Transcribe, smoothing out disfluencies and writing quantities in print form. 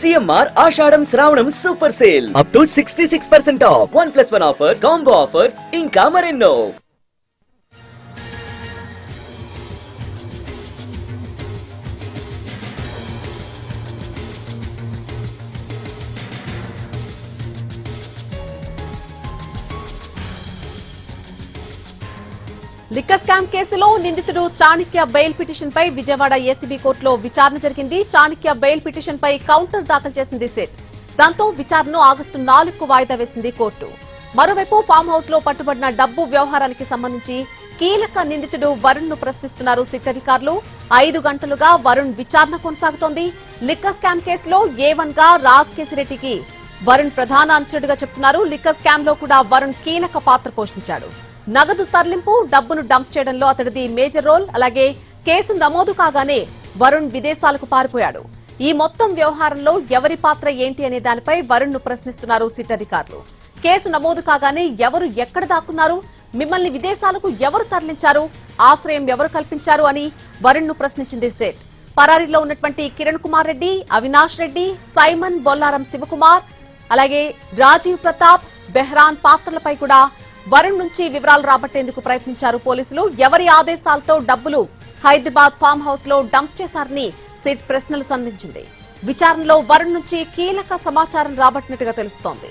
CMR ఆషాఢం శ్రావణం super sale up to 66% of 1+1 offers, combo offers ఇంకా మరెన్నో. లిక్కర్ స్కామ్ కేసులో నిందితుడు చాణక్య బెయిల్ పిటిషన్ పై విజయవాడ ఏసీబీ కోర్టులో విచారణ జరిగింది. చాణక్య బెయిల్ పిటిషన్ పై కౌంటర్ దాఖలు చేసింది సిట్. దాంతో విచారణను ఆగస్టు 4కు వాయిదా వేసింది కోర్టు. మరోవైపు ఫామ్ హౌస్ లో పట్టుబడిన డబ్బు వ్యవహారానికి సంబంధించి కీలక నిందితుడు వరుణ్ ను ప్రశ్నిస్తున్నారు సిట్ అధికారులు. 5 గంటలుగా వరుణ్ విచారణ కొనసాగుతోంది. లిక్కర్ స్కామ్ కేసులో A1 గా రాజ్ కేసిరెడ్డికి వరుణ్ ప్రధాన అనుచరుడుగా చెప్తున్నారు. లిక్కర్ స్కామ్ లో కూడా వరుణ్ కీలక పాత్ర పోషించాడు. నగదు తరలింపు, డబ్బును డంప్ చేయడంలో అతడిది మేజర్ రోల్. అలాగే కేసు నమోదు కాగానే వరుణ్ విదేశాలకు పారిపోయాడు. ఈ మొత్తం వ్యవహారంలో ఎవరి పాత్ర ఏంటి అనే దానిపై వరుణ్ ను ప్రశ్నిస్తున్నారు సిట్ అధికారులు. కేసు నమోదు కాగానే ఎవరు ఎక్కడ దాక్కున్నారు, మిమ్మల్ని విదేశాలకు ఎవరు తరలించారు, ఆశ్రయం ఎవరు కల్పించారు అని వరుణ్ ను ప్రశ్నించింది సిట్. పరారీలో ఉన్నటువంటి కిరణ్ కుమార్ రెడ్డి, అవినాష్ రెడ్డి, సైమన్, బొల్లారం శివకుమార్, అలాగే రాజీవ్ ప్రతాప్, బెహ్రాన్ పాత్రలపై కూడా వరుణ్ నుంచి వివరాలు రాబట్టేందుకు ప్రయత్నించారు పోలీసులు. ఎవరి ఆదేశాలతో డబ్బులు హైదరాబాద్ ఫామ్ హౌస్ లో డంప్ చేశారని సిట్ ప్రశ్నలు సంధించింది. విచారణలో వరుణ్ నుంచి కీలక సమాచారం రాబట్టినట్టుగా తెలుస్తోంది.